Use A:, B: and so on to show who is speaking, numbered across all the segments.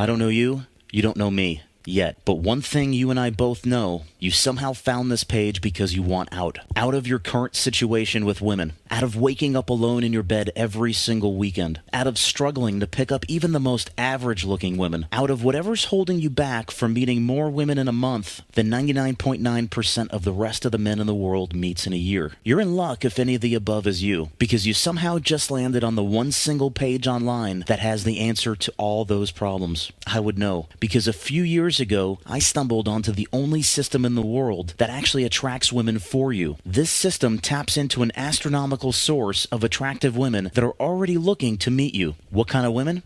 A: I don't know you, you don't know me. Yet. But one thing you and I both know, you somehow found this page because you want out. Out of your current situation with women. Out of waking up alone in your bed every single weekend. Out of struggling to pick up even the most average looking women. Out of whatever's holding you back from meeting more women in a month than 99.9% of the rest of the men in the world meets in a year. You're in luck if any of the above is you, because you somehow just landed on the one single page online that has the answer to all those problems. I would know, because a few years ago, I stumbled onto the only system in the world that actually attracts women for you. This system taps into an astronomical source of attractive women that are already looking to meet you. What kind of women?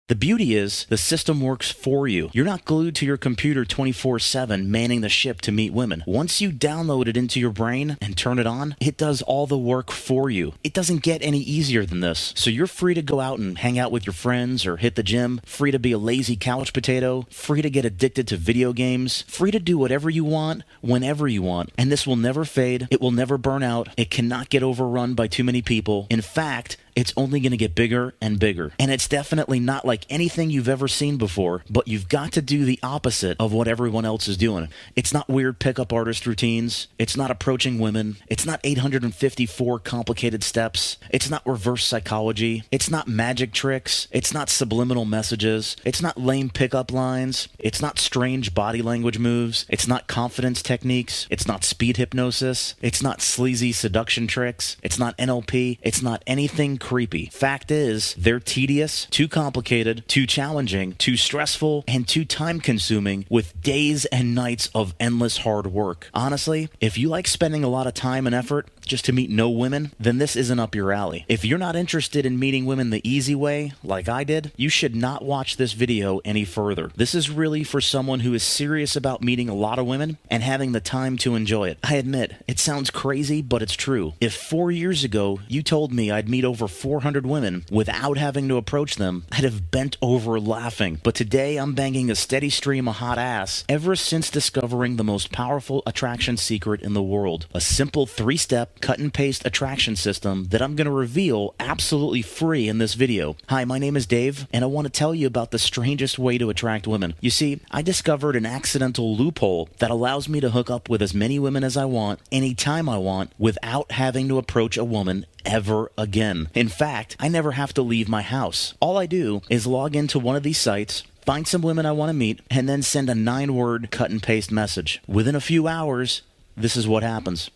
A: The beauty is, the system works for you. You're not glued to your computer 24/7 manning the ship to meet women. Once you download it into your brain and turn it on, it does all the work for you. It doesn't get any easier than this. So you're free to go out and hang out with your friends or hit the gym, free to be a lazy couch potato, free to get addicted to video games, free to do whatever you want, whenever you want. And this will never fade. It will never burn out. It cannot get overrun by too many people. In fact, it's only going to get bigger and bigger. And it's definitely not like anything you've ever seen before, but you've got to do the opposite of what everyone else is doing. It's not weird pickup artist routines. It's not approaching women. It's not 854 complicated steps. It's not reverse psychology. It's not magic tricks. It's not subliminal messages. It's not lame pickup lines. It's not strange body language moves. It's not confidence techniques. It's not speed hypnosis. It's not sleazy seduction tricks. It's not NLP. It's not anything creepy. Fact is, they're tedious, too complicated, too challenging, too stressful, and too time-consuming with days and nights of endless hard work. Honestly, if you like spending a lot of time and effort just to meet no women, then this isn't up your alley. If you're not interested in meeting women the easy way, like I did, you should not watch this video any further. This is really for someone who is serious about meeting a lot of women and having the time to enjoy it. I admit, it sounds crazy, but it's true. If 4 years ago you told me I'd meet over 400 women without having to approach them, I'd have bent over laughing. But today I'm banging a steady stream of hot ass ever since discovering the most powerful attraction secret in the world. A simple 3-step cut and paste attraction system that I'm going to reveal absolutely free in this video. Hi, my name is Dave, and I want to tell you about the strangest way to attract women. You see, I discovered an accidental loophole that allows me to hook up with as many women as I want, anytime I want, without having to approach a woman ever again. In fact, I never have to leave my house. All I do is log into one of these sites, find some women I want to meet, and then send a 9-word cut and paste message. Within a few hours, this is what happens.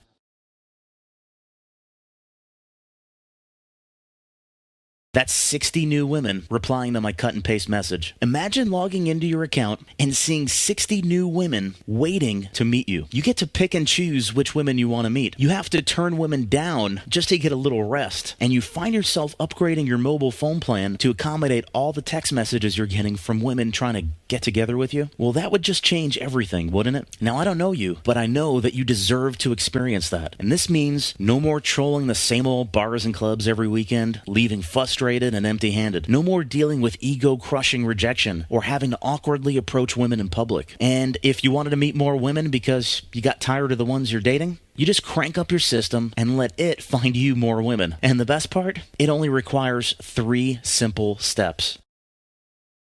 A: That's 60 new women replying to my cut and paste message. Imagine logging into your account and seeing 60 new women waiting to meet you. You get to pick and choose which women you want to meet. You have to turn women down just to get a little rest. And you find yourself upgrading your mobile phone plan to accommodate all the text messages you're getting from women trying to get together with you. Well, that would just change everything, wouldn't it? Now, I don't know you, but I know that you deserve to experience that. And this means no more trolling the same old bars and clubs every weekend, leaving frustrated and empty-handed. No more dealing with ego-crushing rejection or having to awkwardly approach women in public. And if you wanted to meet more women because you got tired of the ones you're dating, you just crank up your system and let it find you more women. And the best part? It only requires 3 simple steps.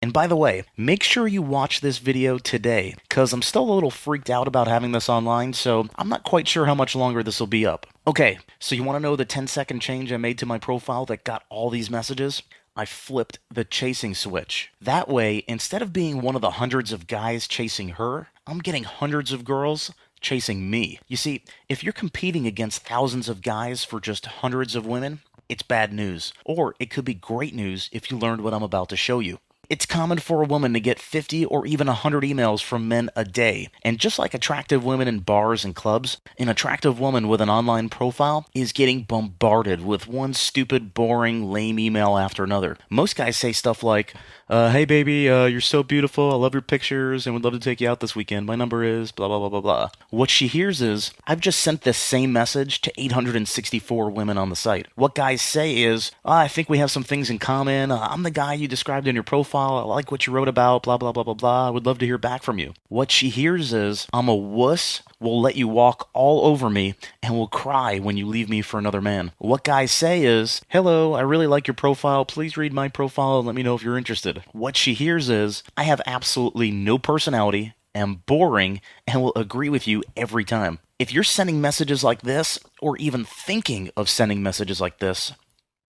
A: And by the way, make sure you watch this video today, because I'm still a little freaked out about having this online, so I'm not quite sure how much longer this will be up. Okay, so you want to know the 10-second change I made to my profile that got all these messages? I flipped the chasing switch. That way, instead of being one of the hundreds of guys chasing her, I'm getting hundreds of girls chasing me. You see, if you're competing against thousands of guys for just hundreds of women, it's bad news. Or it could be great news if you learned what I'm about to show you. It's common for a woman to get 50 or even 100 emails from men a day. And just like attractive women in bars and clubs, an attractive woman with an online profile is getting bombarded with one stupid, boring, lame email after another. Most guys say stuff like, hey baby, you're so beautiful, I love your pictures, and would love to take you out this weekend. My number is blah, blah, blah, blah, blah. What she hears is, I've just sent this same message to 864 women on the site. What guys say is, I think we have some things in common. I'm the guy you described in your profile. profile. I like what you wrote about, blah, blah, blah, blah, blah. I would love to hear back from you. What she hears is, I'm a wuss, will let you walk all over me, and will cry when you leave me for another man. What guys say is, hello, I really like your profile. Please read my profile and let me know if you're interested. What she hears is, I have absolutely no personality, am boring, and will agree with you every time. If you're sending messages like this, or even thinking of sending messages like this,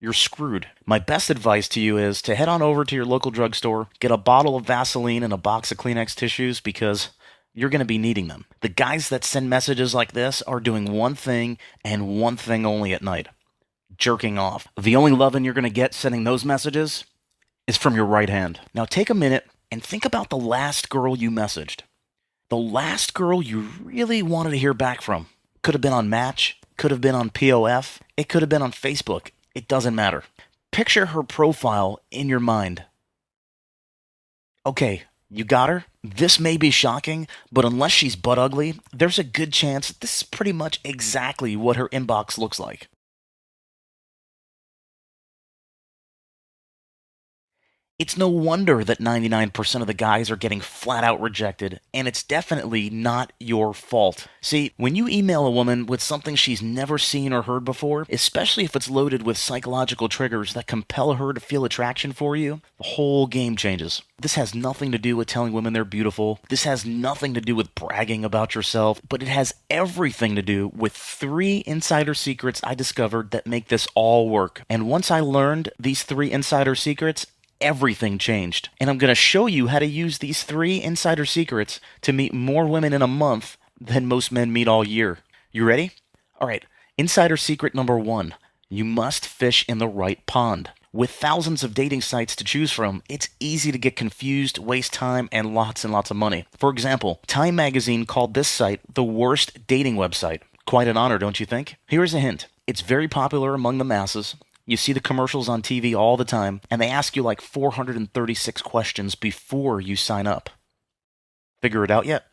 A: you're screwed. My best advice to you is to head on over to your local drugstore, get a bottle of Vaseline and a box of Kleenex tissues, because you're going to be needing them. The guys that send messages like this are doing one thing and one thing only at night: jerking off. The only loving you're going to get sending those messages is from your right hand. Now take a minute and think about the last girl you messaged. The last girl you really wanted to hear back from. Could have been on Match, could have been on POF, it could have been on Facebook. It doesn't matter. Picture her profile in your mind. Okay, you got her? This may be shocking, but unless she's butt ugly, there's a good chance this is pretty much exactly what her inbox looks like. It's no wonder that 99% of the guys are getting flat out rejected, and it's definitely not your fault. See, when you email a woman with something she's never seen or heard before, especially if it's loaded with psychological triggers that compel her to feel attraction for you, the whole game changes. This has nothing to do with telling women they're beautiful. This has nothing to do with bragging about yourself, but it has everything to do with 3 insider secrets I discovered that make this all work. And once I learned these 3 insider secrets, everything changed. And I'm going to show you how to use these 3 insider secrets to meet more women in a month than most men meet all year. You ready? All right. Insider secret number 1. You must fish in the right pond. With thousands of dating sites to choose from, it's easy to get confused, waste time, and lots of money. For example, Time magazine called this site the worst dating website. Quite an honor, don't you think? Here's a hint. It's very popular among the masses. You see the commercials on TV all the time, and they ask you like 436 questions before you sign up. Figure it out yet?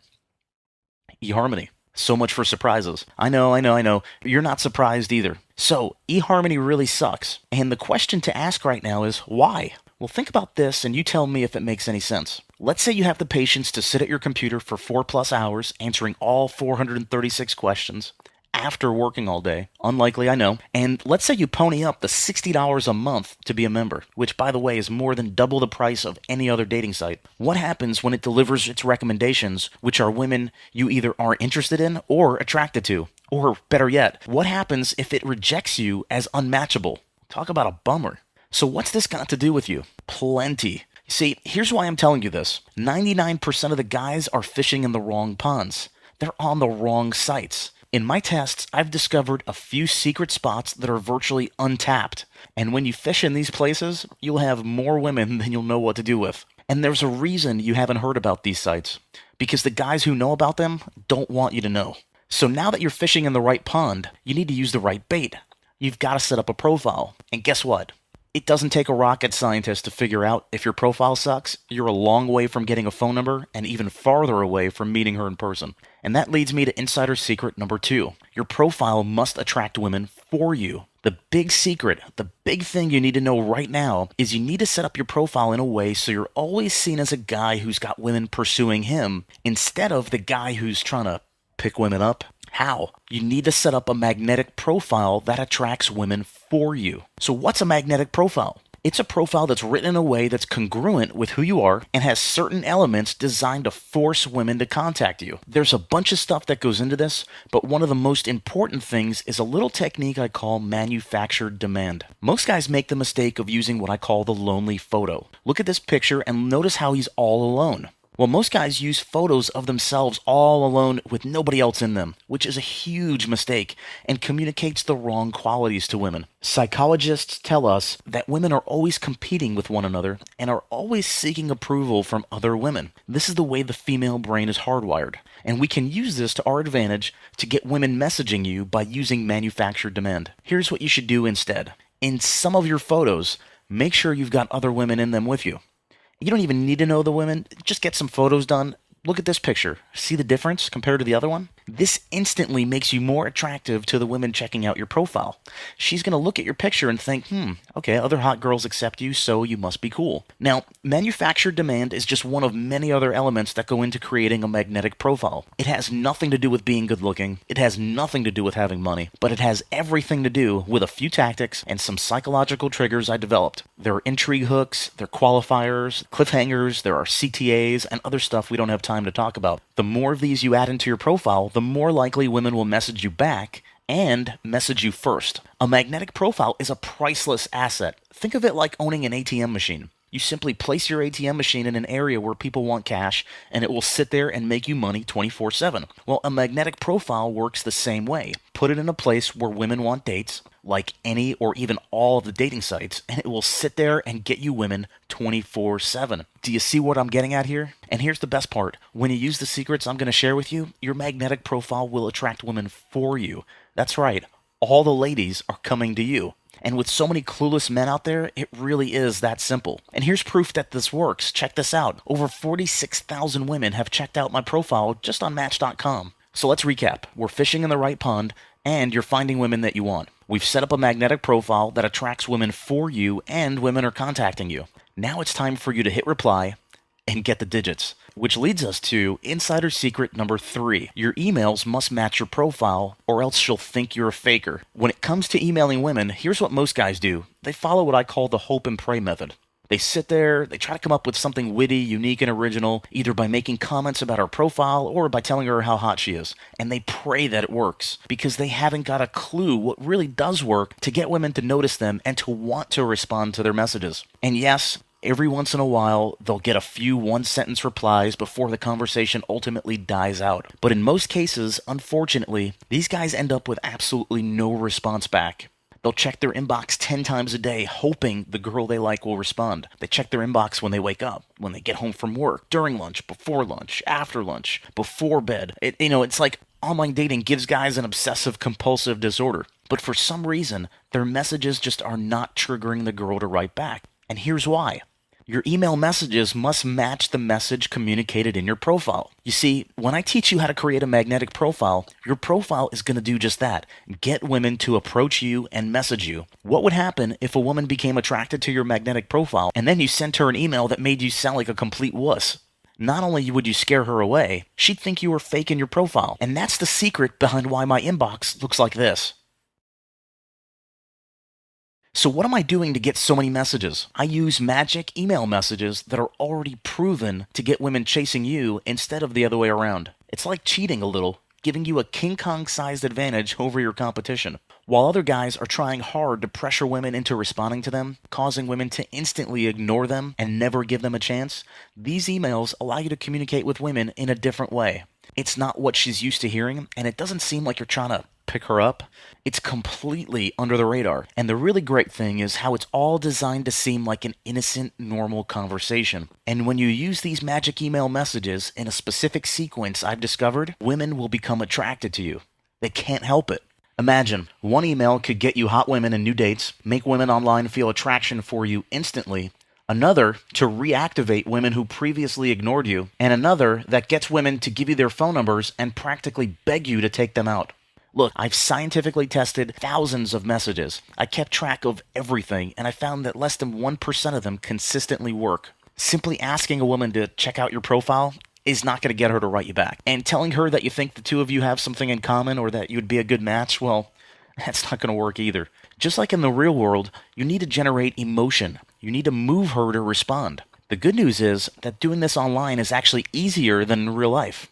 A: eHarmony. So much for surprises. I know. You're not surprised either. So, eHarmony really sucks. And the question to ask right now is, why? Well, think about this and you tell me if it makes any sense. Let's say you have the patience to sit at your computer for 4+ hours answering all 436 questions after working all day. Unlikely, I know. And let's say you pony up the $60 a month to be a member, which, by the way, is more than double the price of any other dating site. What happens when it delivers its recommendations, which are women you either are interested in or attracted to? Or better yet, what happens if it rejects you as unmatchable? Talk about a bummer. So what's this got to do with you? Plenty. See, here's why I'm telling you this. 99% of the guys are fishing in the wrong ponds. They're on the wrong sites. In my tests, I've discovered a few secret spots that are virtually untapped. And when you fish in these places, you'll have more women than you'll know what to do with. And there's a reason you haven't heard about these sites. Because the guys who know about them don't want you to know. So now that you're fishing in the right pond, you need to use the right bait. You've got to set up a profile. And guess what? It doesn't take a rocket scientist to figure out if your profile sucks, you're a long way from getting a phone number and even farther away from meeting her in person. And that leads me to insider secret number 2. Your profile must attract women for you. The big secret, the big thing you need to know right now is you need to set up your profile in a way so you're always seen as a guy who's got women pursuing him instead of the guy who's trying to pick women up. How? You need to set up a magnetic profile that attracts women for you. So what's a magnetic profile? It's a profile that's written in a way that's congruent with who you are and has certain elements designed to force women to contact you. There's a bunch of stuff that goes into this, but one of the most important things is a little technique I call manufactured demand. Most guys make the mistake of using what I call the lonely photo. Look at this picture and notice how he's all alone. Well, most guys use photos of themselves all alone with nobody else in them, which is a huge mistake and communicates the wrong qualities to women. Psychologists tell us that women are always competing with one another and are always seeking approval from other women. This is the way the female brain is hardwired, and we can use this to our advantage to get women messaging you by using manufactured demand. Here's what you should do instead. In some of your photos, make sure you've got other women in them with you. You don't even need to know the women. Just get some photos done. Look at this picture. See the difference compared to the other one? This instantly makes you more attractive to the women checking out your profile. She's going to look at your picture and think, okay, other hot girls accept you, so you must be cool. Now, manufactured demand is just one of many other elements that go into creating a magnetic profile. It has nothing to do with being good looking. It has nothing to do with having money, but it has everything to do with a few tactics and some psychological triggers I developed. There are intrigue hooks, there are qualifiers, cliffhangers, there are CTAs, and other stuff we don't have time to talk about. The more of these you add into your profile, the more likely women will message you back and message you first. A magnetic profile is a priceless asset. Think of it like owning an ATM machine. You simply place your ATM machine in an area where people want cash, and it will sit there and make you money 24/7. Well, a magnetic profile works the same way. Put it in a place where women want dates, like any or even all of the dating sites, and it will sit there and get you women 24/7. Do you see what I'm getting at here? And here's the best part. When you use the secrets I'm going to share with you, your magnetic profile will attract women for you. That's right. All the ladies are coming to you. And with so many clueless men out there, it really is that simple. And here's proof that this works. Check this out. Over 46,000 women have checked out my profile just on Match.com. So let's recap. We're fishing in the right pond, and you're finding women that you want. We've set up a magnetic profile that attracts women for you, and women are contacting you. Now it's time for you to hit reply and get the digits. Which leads us to insider secret number 3. Your emails must match your profile, or else she'll think you're a faker. When it comes to emailing women, here's what most guys do. They follow what I call the hope and pray method. They sit there, they try to come up with something witty, unique, and original, either by making comments about her profile or by telling her how hot she is. And they pray that it works, because they haven't got a clue what really does work to get women to notice them and to want to respond to their messages. And yes, every once in a while, they'll get a few one-sentence replies before the conversation ultimately dies out. But in most cases, unfortunately, these guys end up with absolutely no response back. They'll check their inbox 10 times a day, hoping the girl they like will respond. They check their inbox when they wake up, when they get home from work, during lunch, before lunch, after lunch, before bed. It's like online dating gives guys an obsessive-compulsive disorder. But for some reason, their messages just are not triggering the girl to write back. And here's why. Your email messages must match the message communicated in your profile. You see, when I teach you how to create a magnetic profile, your profile is going to do just that. Get women to approach you and message you. What would happen if a woman became attracted to your magnetic profile and then you sent her an email that made you sound like a complete wuss? Not only would you scare her away, she'd think you were faking your profile. And that's the secret behind why my inbox looks like this. So what am I doing to get so many messages? I use magic email messages that are already proven to get women chasing you instead of the other way around. It's like cheating a little, giving you a King Kong-sized advantage over your competition. While other guys are trying hard to pressure women into responding to them, causing women to instantly ignore them and never give them a chance, these emails allow you to communicate with women in a different way. It's not what she's used to hearing, and it doesn't seem like you're trying to pick her up. It's completely under the radar. And the really great thing is how it's all designed to seem like an innocent, normal conversation. And when you use these magic email messages in a specific sequence I've discovered, women will become attracted to you. They can't help it. Imagine, one email could get you hot women and new dates, make women online feel attraction for you instantly, another to reactivate women who previously ignored you, and another that gets women to give you their phone numbers and practically beg you to take them out. Look, I've scientifically tested thousands of messages. I kept track of everything, and I found that less than 1% of them consistently work. Simply asking a woman to check out your profile is not going to get her to write you back. And telling her that you think the two of you have something in common or that you would be a good match, well, that's not going to work either. Just like in the real world, you need to generate emotion. You need to move her to respond. The good news is that doing this online is actually easier than in real life.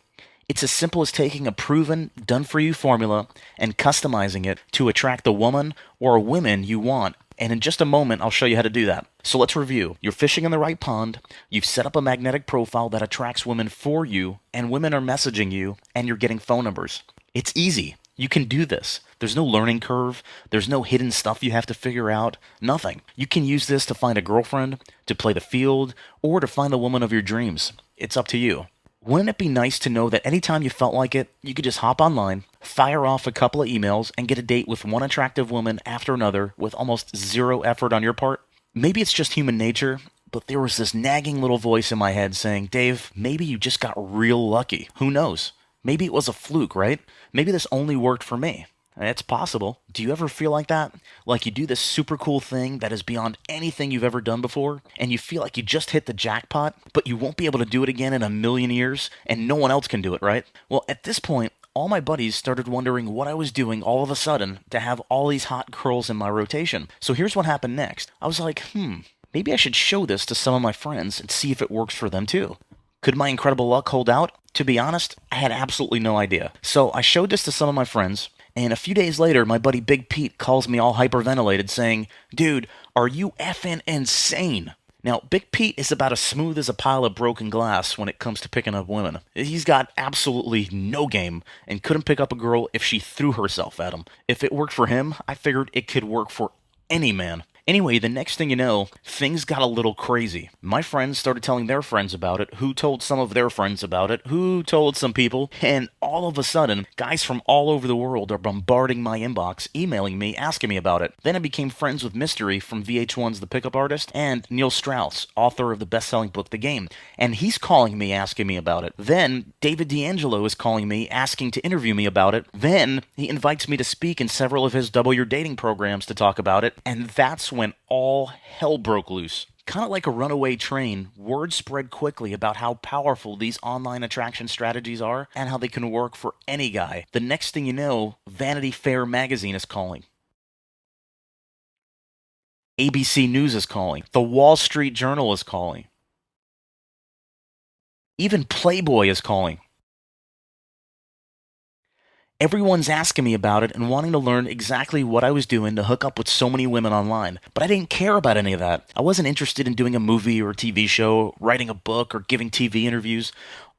A: It's as simple as taking a proven, done-for-you formula and customizing it to attract the woman or women you want. And in just a moment, I'll show you how to do that. So let's review. You're fishing in the right pond. You've set up a magnetic profile that attracts women for you, and women are messaging you, and you're getting phone numbers. It's easy. You can do this. There's no learning curve. There's no hidden stuff you have to figure out. Nothing. You can use this to find a girlfriend, to play the field, or to find the woman of your dreams. It's up to you. Wouldn't it be nice to know that anytime you felt like it, you could just hop online, fire off a couple of emails, and get a date with one attractive woman after another with almost zero effort on your part? Maybe it's just human nature, but there was this nagging little voice in my head saying, Dave, maybe you just got real lucky. Who knows? Maybe it was a fluke, right? Maybe this only worked for me. It's possible. Do you ever feel like that? Like you do this super cool thing that is beyond anything you've ever done before, and you feel like you just hit the jackpot, but you won't be able to do it again in a million years, and no one else can do it, right? Well, at this point, all my buddies started wondering what I was doing all of a sudden to have all these hot girls in my rotation. So here's what happened next. I was like, maybe I should show this to some of my friends and see if it works for them too. Could my incredible luck hold out? To be honest, I had absolutely no idea. So I showed this to some of my friends, and a few days later, my buddy Big Pete calls me all hyperventilated saying, Dude, are you effing insane? Now, Big Pete is about as smooth as a pile of broken glass when it comes to picking up women. He's got absolutely no game and couldn't pick up a girl if she threw herself at him. If it worked for him, I figured it could work for any man. Anyway, the next thing you know, things got a little crazy. My friends started telling their friends about it, who told some of their friends about it, who told some people, and all of a sudden, guys from all over the world are bombarding my inbox, emailing me, asking me about it. Then I became friends with Mystery from VH1's The Pickup Artist, and Neil Strauss, author of the best-selling book The Game, and he's calling me, asking me about it. Then David D'Angelo is calling me, asking to interview me about it. Then he invites me to speak in several of his Double Your Dating programs to talk about it, and that's when all hell broke loose. Kind of like a runaway train, word spread quickly about how powerful these online attraction strategies are and how they can work for any guy. The next thing you know, Vanity Fair magazine is calling. ABC News is calling. The Wall Street Journal is calling. Even Playboy is calling. Everyone's asking me about it and wanting to learn exactly what I was doing to hook up with so many women online. But I didn't care about any of that. I wasn't interested in doing a movie or a TV show, writing a book, or giving TV interviews.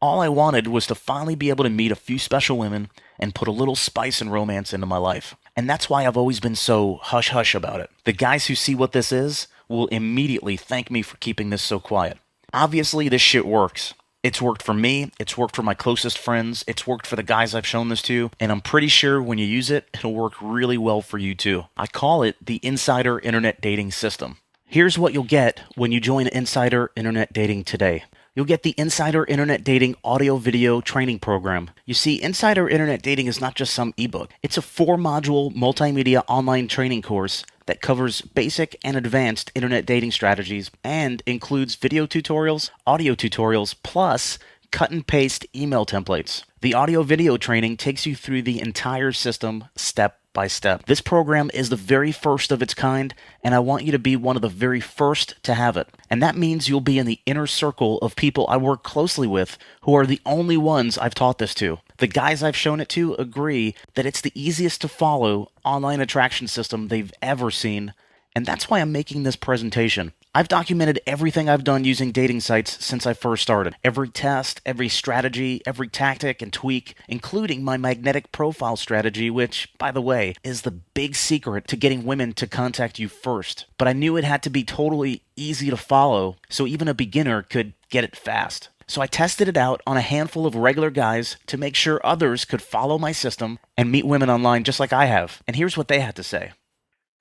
A: All I wanted was to finally be able to meet a few special women and put a little spice and romance into my life. And that's why I've always been so hush-hush about it. The guys who see what this is will immediately thank me for keeping this so quiet. Obviously, this shit works. It's worked for me, it's worked for my closest friends, it's worked for the guys I've shown this to, and I'm pretty sure when you use it, it'll work really well for you too. I call it the Insider Internet Dating System. Here's what you'll get when you join Insider Internet Dating today. You'll get the Insider Internet Dating audio-video training program. You see, Insider Internet Dating is not just some ebook. It's a 4-module multimedia online training course that covers basic and advanced internet dating strategies and includes video tutorials, audio tutorials, plus cut and paste email templates. The audio-video training takes you through the entire system step by step. This program is the very first of its kind, and I want you to be one of the very first to have it. And that means you'll be in the inner circle of people I work closely with who are the only ones I've taught this to. The guys I've shown it to agree that it's the easiest to follow online attraction system they've ever seen, and that's why I'm making this presentation. I've documented everything I've done using dating sites since I first started. Every test, every strategy, every tactic and tweak, including my magnetic profile strategy, which, by the way, is the big secret to getting women to contact you first. But I knew it had to be totally easy to follow, so even a beginner could get it fast. So I tested it out on a handful of regular guys to make sure others could follow my system and meet women online just like I have. And here's what they had to say.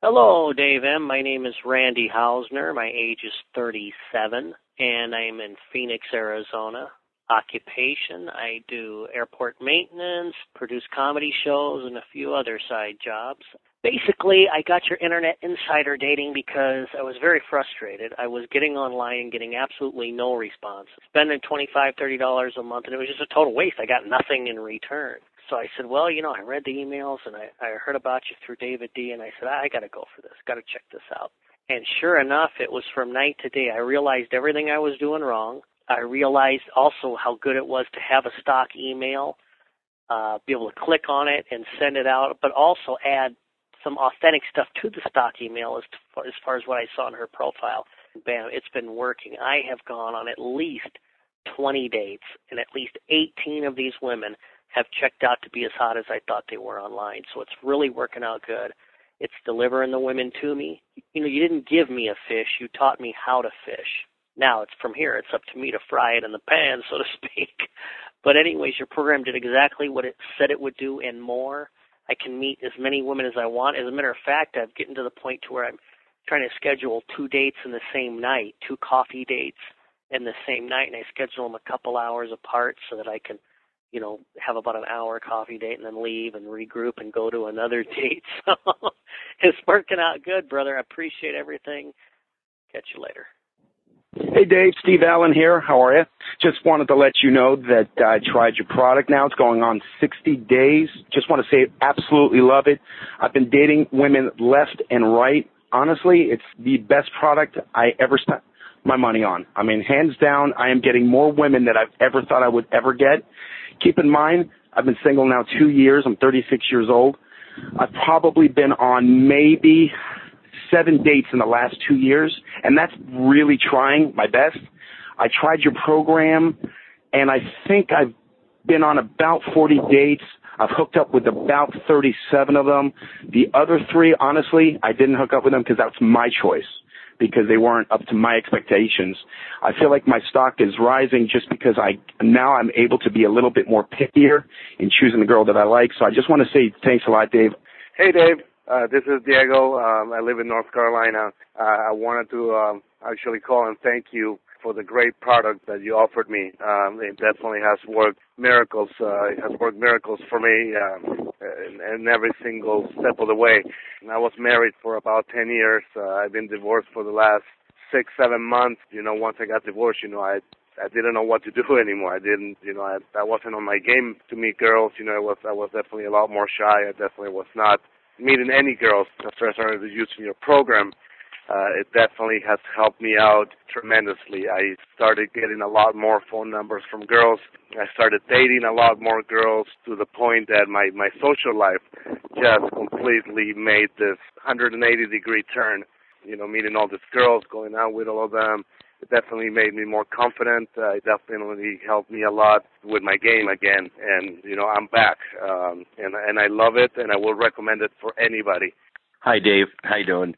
B: Hello, Dave M. My name is Randy Hausner. My age is 37, and I'm in Phoenix, Arizona. Occupation, I do airport maintenance, produce comedy shows, and a few other side jobs. Basically, I got your internet insider dating because I was very frustrated. I was getting online and getting absolutely no response. Spending $25, $30 a month, and it was just a total waste. I got nothing in return. So I said, well, I read the emails, and I heard about you through David D., and I said, I got to go for this, got to check this out. And sure enough, it was from night to day. I realized everything I was doing wrong. I realized also how good it was to have a stock email, be able to click on it and send it out, but also add some authentic stuff to the stock email as far as what I saw in her profile. Bam, it's been working. I have gone on at least 20 dates, and at least 18 of these women have checked out to be as hot as I thought they were online. So it's really working out good. It's delivering the women to me. You didn't give me a fish. You taught me how to fish. Now it's from here. It's up to me to fry it in the pan, so to speak. But anyways, your program did exactly what it said it would do and more. I can meet as many women as I want. As a matter of fact, I'm getting to the point to where I'm trying to schedule 2 dates in the same night, 2 coffee dates in the same night, and I schedule them a couple hours apart so that I can, have about an hour coffee date and then leave and regroup and go to another date. So it's working out good, brother. I appreciate everything. Catch you later.
C: Hey, Dave. Steve Allen here. How are you? Just wanted to let you know that I tried your product now. It's going on 60 days. Just want to say absolutely love it. I've been dating women left and right. Honestly, it's the best product I ever spent my money on. I mean, hands down, I am getting more women than I've ever thought I would ever get. Keep in mind, I've been single now 2 years. I'm 36 years old. I've probably been on maybe 7 dates in the last 2 years, and that's really trying my best. I tried your program, and I think I've been on about 40 dates. I've hooked up with about 37 of them. The other 3, honestly, I didn't hook up with them because that's my choice, because they weren't up to my expectations. I feel like my stock is rising just because now I'm able to be a little bit more pickier in choosing the girl that I like. So I just want to say thanks a lot, Dave.
D: Hey, Dave. This is Diego. I live in North Carolina. I wanted to actually call and thank you for the great product that you offered me. It definitely has worked miracles. It has worked miracles for me in every single step of the way. And I was married for about 10 years. I've been divorced for the last 6-7 months. Once I got divorced, I didn't know what to do anymore. I wasn't on my game to meet girls. I was definitely a lot more shy. I definitely was not meeting any girls after I started using your program. It definitely has helped me out tremendously. I started getting a lot more phone numbers from girls. I started dating a lot more girls to the point that my social life just completely made this 180-degree turn. Meeting all these girls, going out with all of them. It definitely made me more confident. It definitely helped me a lot with my game again. And, I'm back. And I love it, and I will recommend it for anybody.
E: Hi, Dave. How you doing?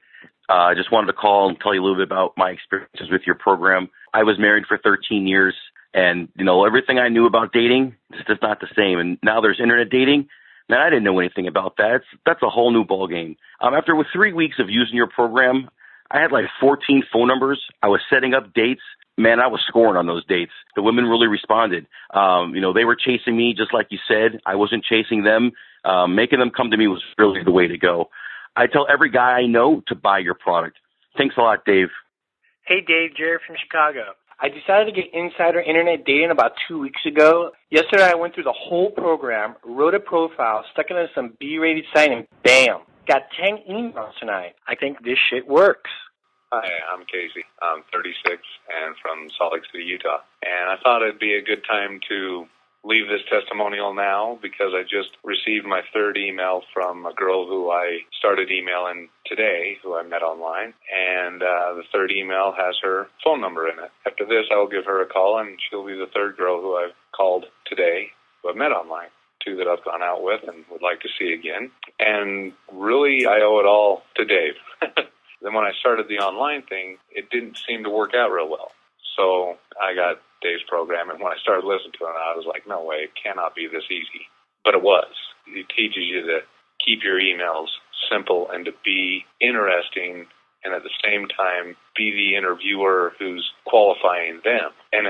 E: I just wanted to call and tell you a little bit about my experiences with your program. I was married for 13 years, and, everything I knew about dating is just not the same. And now there's internet dating. Man, I didn't know anything about that. That's a whole new ballgame. After 3 weeks of using your program, I had like 14 phone numbers. I was setting up dates. Man, I was scoring on those dates. The women really responded. They were chasing me just like you said. I wasn't chasing them. Making them come to me was really the way to go. I tell every guy I know to buy your product. Thanks a lot, Dave.
F: Hey, Dave, Jerry from Chicago. I decided to get insider internet dating about 2 weeks ago. Yesterday, I went through the whole program, wrote a profile, stuck it on some B-rated site, and bam, got 10 emails tonight. I think this shit works.
G: Hi, I'm Casey. I'm 36 and from Salt Lake City, Utah. And I thought it'd be a good time to leave this testimonial now because I just received my 3rd email from a girl who I started emailing today, who I met online. And the 3rd email has her phone number in it. After this, I will give her a call, and she'll be the 3rd girl who I've called today, who I've met online. 2 that I've gone out with and would like to see again. And really, I owe it all to Dave. Then when I started the online thing, it didn't seem to work out real well. So I got Dave's program, and when I started listening to it, I was like, no way, it cannot be this easy. But it was. It teaches you to keep your emails simple and to be interesting, and at the same time, be the interviewer who's qualifying them. And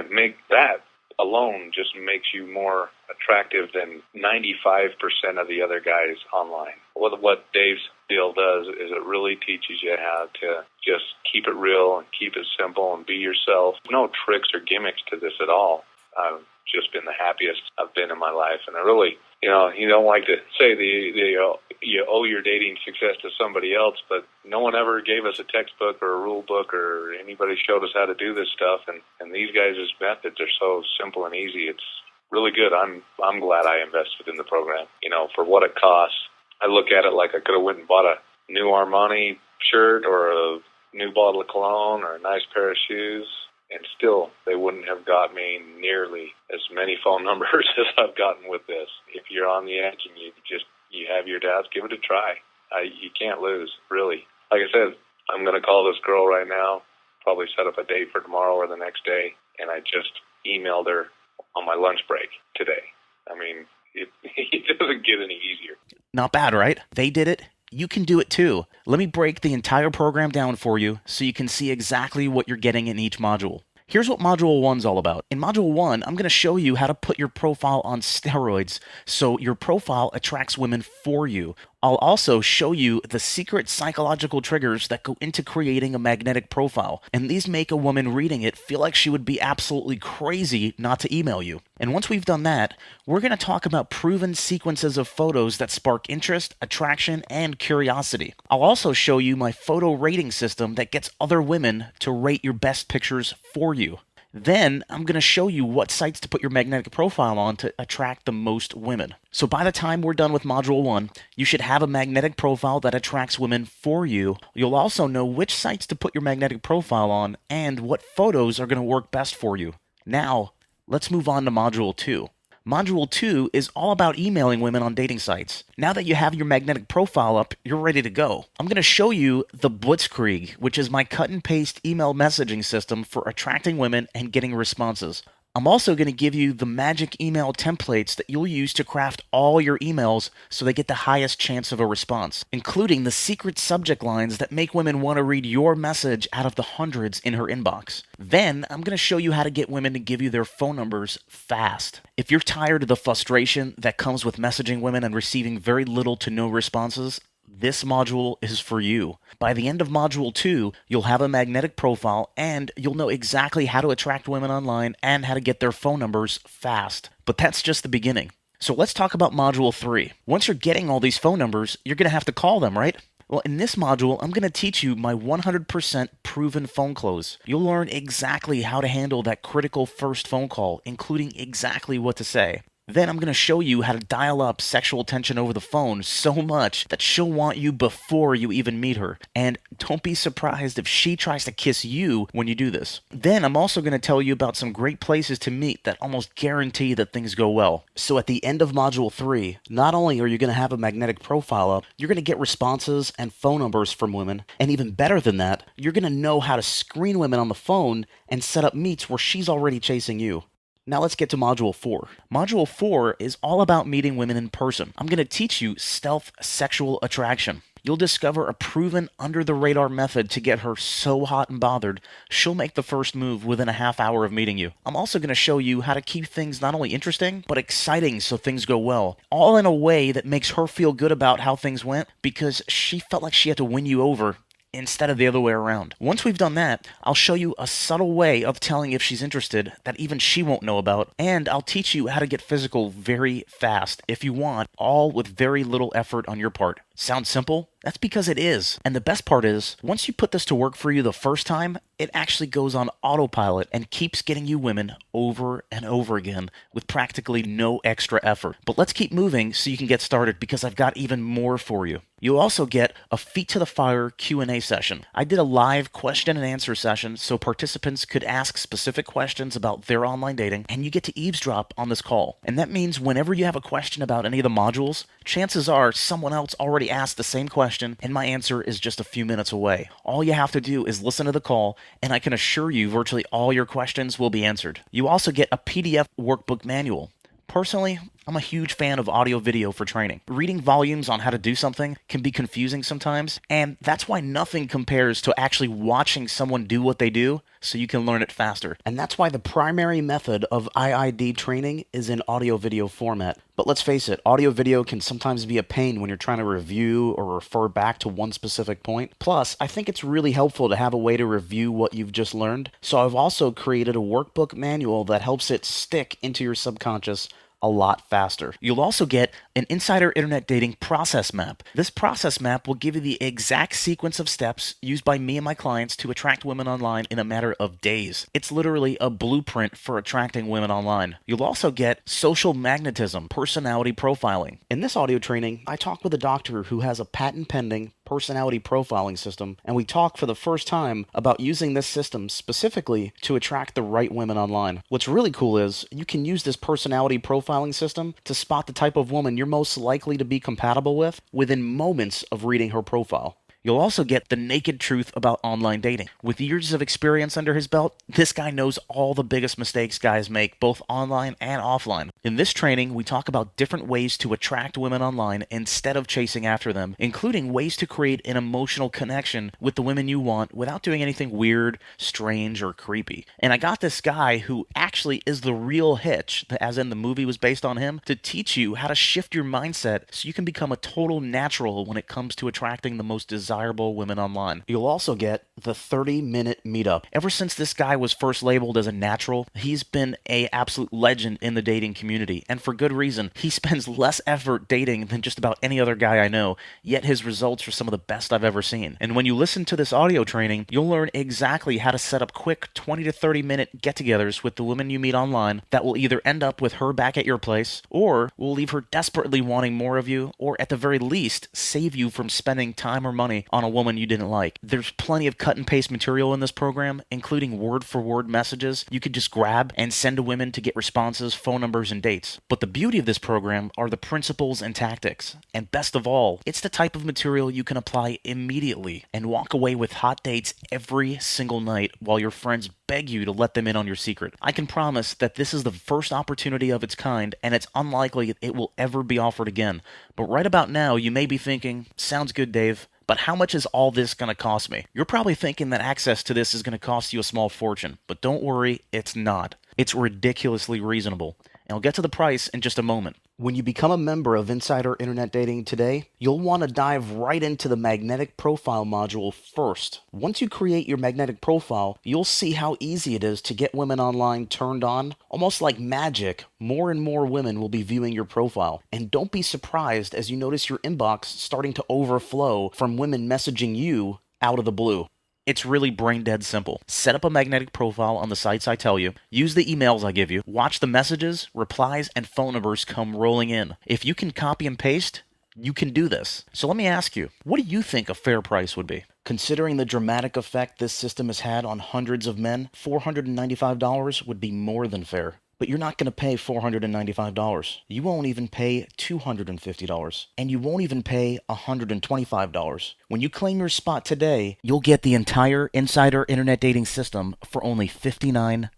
G: that alone just makes you more attractive than 95% of the other guys online. What Dave's deal does is it really teaches you how to just keep it real and keep it simple and be yourself. No tricks or gimmicks to this at all. I've just been the happiest I've been in my life. And I really, you don't like to say you owe your dating success to somebody else, but no one ever gave us a textbook or a rule book or anybody showed us how to do this stuff. And these guys' methods are so simple and easy. It's really good. I'm glad I invested in the program. For what it costs, I look at it like I could have went and bought a new Armani shirt or a new bottle of cologne or a nice pair of shoes, and still they wouldn't have got me nearly as many phone numbers as I've gotten with this. If you're on the edge and you have your doubts, give it a try. You can't lose, really. Like I said, I'm going to call this girl right now, probably set up a date for tomorrow or the next day, and I just emailed her on my lunch break today. I mean, it doesn't get any easier.
A: Not bad, right? They did it. You can do it too. Let me break the entire program down for you so you can see exactly what you're getting in each module. Here's what Module 1's all about. In Module 1, I'm going to show you how to put your profile on steroids so your profile attracts women for you. I'll also show you the secret psychological triggers that go into creating a magnetic profile, and these make a woman reading it feel like she would be absolutely crazy not to email you. And once we've done that, we're going to talk about proven sequences of photos that spark interest, attraction, and curiosity. I'll also show you my photo rating system that gets other women to rate your best pictures for you. Then I'm going to show you what sites to put your magnetic profile on to attract the most women. So by the time we're done with Module 1, you should have a magnetic profile that attracts women for you. You'll also know which sites to put your magnetic profile on and what photos are going to work best for you. Now, let's move on to Module 2. Module 2 is all about emailing women on dating sites. Now that you have your magnetic profile up, you're ready to go. I'm going to show you the Blitzkrieg, which is my cut and paste email messaging system for attracting women and getting responses. I'm also going to give you the magic email templates that you'll use to craft all your emails so they get the highest chance of a response, including the secret subject lines that make women want to read your message out of the hundreds in her inbox. Then, I'm going to show you how to get women to give you their phone numbers fast. If you're tired of the frustration that comes with messaging women and receiving very little to no responses, this module is for you. By the end of Module 2, you'll have a magnetic profile and you'll know exactly how to attract women online and how to get their phone numbers fast. But that's just the beginning. So let's talk about Module 3. Once you're getting all these phone numbers, you're going to have to call them, right? Well, in this module, I'm going to teach you my 100% proven phone close. You'll learn exactly how to handle that critical first phone call, including exactly what to say. Then I'm going to show you how to dial up sexual tension over the phone so much that she'll want you before you even meet her. And don't be surprised if she tries to kiss you when you do this. Then I'm also going to tell you about some great places to meet that almost guarantee that things go well. So at the end of Module 3, not only are you going to have a magnetic profile up, you're going to get responses and phone numbers from women. And even better than that, you're going to know how to screen women on the phone and set up meets where she's already chasing you. Now let's get to Module 4. Module 4 is all about meeting women in person. I'm going to teach you stealth sexual attraction. You'll discover a proven under-the-radar method to get her so hot and bothered, she'll make the first move within a half hour of meeting you. I'm also going to show you how to keep things not only interesting, but exciting so things go well. All in a way that makes her feel good about how things went because she felt like she had to win you over instead of the other way around. Once we've done that, I'll show you a subtle way of telling if she's interested that even she won't know about, and I'll teach you how to get physical very fast if you want, all with very little effort on your part. Sounds simple? That's because it is. And the best part is, once you put this to work for you the first time, it actually goes on autopilot and keeps getting you women over and over again with practically no extra effort. But let's keep moving so you can get started because I've got even more for you. You'll also get a feet to the fire Q&A session. I did a live question and answer session so participants could ask specific questions about their online dating, and you get to eavesdrop on this call. And that means whenever you have a question about any of the modules, chances are someone else already asked the same question and my answer is just a few minutes away. All you have to do is listen to the call and I can assure you virtually all your questions will be answered. You also get a PDF workbook manual. Personally, I'm a huge fan of audio-video for training. Reading volumes on how to do something can be confusing sometimes, and that's why nothing compares to actually watching someone do what they do so you can learn it faster. And that's why the primary method of IID training is in audio-video format. But let's face it, audio-video can sometimes be a pain when you're trying to review or refer back to one specific point. Plus, I think it's really helpful to have a way to review what you've just learned, so I've also created a workbook manual that helps it stick into your subconscious a lot faster. You'll also get an insider internet dating process map. This process map will give you the exact sequence of steps used by me and my clients to attract women online in a matter of days. It's literally a blueprint for attracting women online. You'll also get social magnetism, personality profiling. In this audio training, I talk with a doctor who has a patent pending personality profiling system, and we talk for the first time about using this system specifically to attract the right women online. What's really cool is you can use this personality profiling system to spot the type of woman you're most likely to be compatible with within moments of reading her profile. You'll also get the naked truth about online dating. With years of experience under his belt, this guy knows all the biggest mistakes guys make, both online and offline. In this training, we talk about different ways to attract women online instead of chasing after them, including ways to create an emotional connection with the women you want without doing anything weird, strange, or creepy. And I got this guy who actually is the real Hitch, as in the movie was based on him, to teach you how to shift your mindset so you can become a total natural when it comes to attracting the most desirable women online. You'll also get the 30-minute meetup. Ever since this guy was first labeled as a natural, he's been an absolute legend in the dating community, and for good reason. He spends less effort dating than just about any other guy I know, yet his results are some of the best I've ever seen. And when you listen to this audio training, you'll learn exactly how to set up quick 20 to 30 minute get-togethers with the women you meet online that will either end up with her back at your place, or will leave her desperately wanting more of you, or at the very least, save you from spending time or money on a woman you didn't like. There's plenty of cut and paste material in this program, including word-for-word messages you could just grab and send to women to get responses, phone numbers, and dates. But the beauty of this program are the principles and tactics. And best of all, it's the type of material you can apply immediately and walk away with hot dates every single night while your friends beg you to let them in on your secret. I can promise that this is the first opportunity of its kind, and it's unlikely it will ever be offered again. But right about now, you may be thinking, sounds good, Dave, but how much is all this going to cost me? You're probably thinking that access to this is going to cost you a small fortune, but don't worry, it's not. It's ridiculously reasonable. And I'll get to the price in just a moment. When you become a member of Insider Internet Dating today, you'll want to dive right into the magnetic profile module first. Once you create your magnetic profile, you'll see how easy it is to get women online turned on. Almost like magic, more and more women will be viewing your profile. And don't be surprised as you notice your inbox starting to overflow from women messaging you out of the blue. It's really brain dead simple. Set up a magnetic profile on the sites I tell you, use the emails I give you, watch the messages, replies, and phone numbers come rolling in. If you can copy and paste, you can do this. So let me ask you, what do you think a fair price would be? Considering the dramatic effect this system has had on hundreds of men, $495 would be more than fair. But you're not going to pay $495. You won't even pay $250. And you won't even pay $125. When you claim your spot today, you'll get the entire Insider Internet Dating system for only $59.95.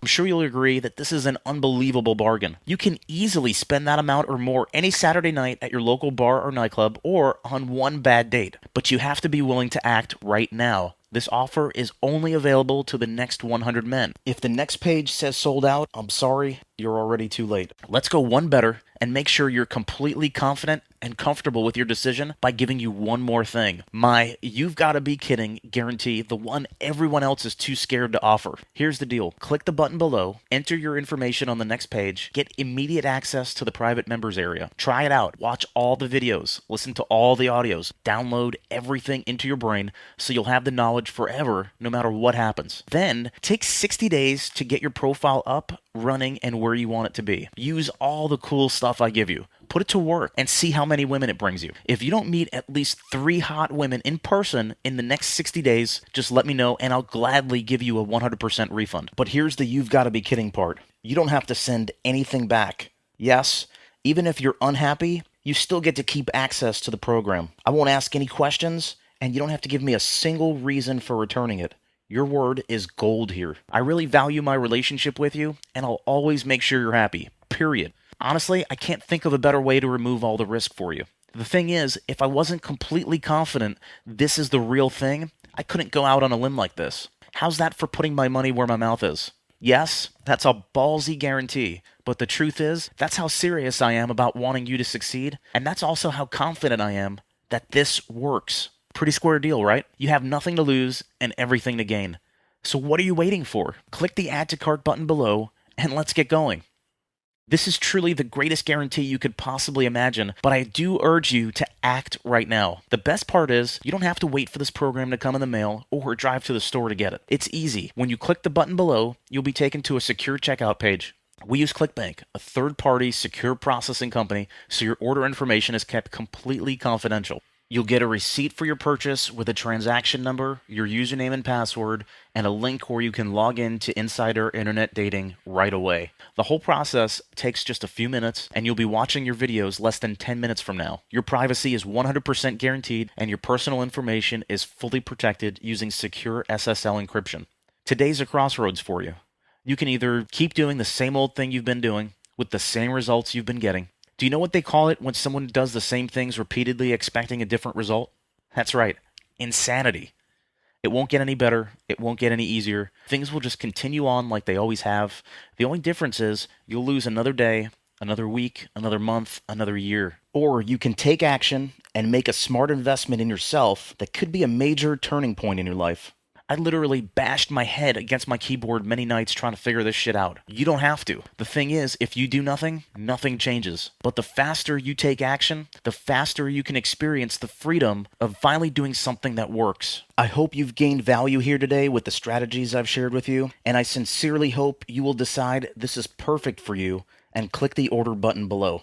A: I'm sure you'll agree that this is an unbelievable bargain. You can easily spend that amount or more any Saturday night at your local bar or nightclub or on one bad date. But you have to be willing to act right now. This offer is only available to the next 100 men. If the next page says sold out, I'm sorry, you're already too late. Let's go one better and make sure you're completely confident and comfortable with your decision by giving you one more thing. My "you've got to be kidding" guarantee, the one everyone else is too scared to offer. Here's the deal. Click the button below, enter your information on the next page, get immediate access to the private members area. Try it out. Watch all the videos. Listen to all the audios. Download everything into your brain so you'll have the knowledge forever no matter what happens. Then take 60 days to get your profile up, running, and where you want it to be. Use all the cool stuff I give you. Put it to work and see how many women it brings you. If you don't meet at least 3 hot women in person in the next 60 days, just let me know and I'll gladly give you a 100% refund. But here's the "you've got to be kidding" part. You don't have to send anything back. Yes, even if you're unhappy, you still get to keep access to the program. I won't ask any questions, and you don't have to give me a single reason for returning it. Your word is gold here. I really value my relationship with you, and I'll always make sure you're happy. Period. Honestly, I can't think of a better way to remove all the risk for you. The thing is, if I wasn't completely confident this is the real thing, I couldn't go out on a limb like this. How's that for putting my money where my mouth is? Yes, that's a ballsy guarantee, but the truth is, that's how serious I am about wanting you to succeed, and that's also how confident I am that this works. Pretty square deal, right? You have nothing to lose and everything to gain. So what are you waiting for? Click the Add to Cart button below, and let's get going. This is truly the greatest guarantee you could possibly imagine, but I do urge you to act right now. The best part is, you don't have to wait for this program to come in the mail or drive to the store to get it. It's easy. When you click the button below, you'll be taken to a secure checkout page. We use ClickBank, a third-party secure processing company, so your order information is kept completely confidential. You'll get a receipt for your purchase with a transaction number, your username and password, and a link where you can log in to Insider Internet Dating right away. The whole process takes just a few minutes, and you'll be watching your videos less than 10 minutes from now. Your privacy is 100% guaranteed, and your personal information is fully protected using secure SSL encryption. Today's a crossroads for you. You can either keep doing the same old thing you've been doing with the same results you've been getting. Do you know what they call it when someone does the same things repeatedly expecting a different result? That's right, insanity. It won't get any better. It won't get any easier. Things will just continue on like they always have. The only difference is you'll lose another day, another week, another month, another year. Or you can take action and make a smart investment in yourself that could be a major turning point in your life. I literally bashed my head against my keyboard many nights trying to figure this shit out. You don't have to. The thing is, if you do nothing, nothing changes. But the faster you take action, the faster you can experience the freedom of finally doing something that works. I hope you've gained value here today with the strategies I've shared with you, and I sincerely hope you will decide this is perfect for you and click the order button below.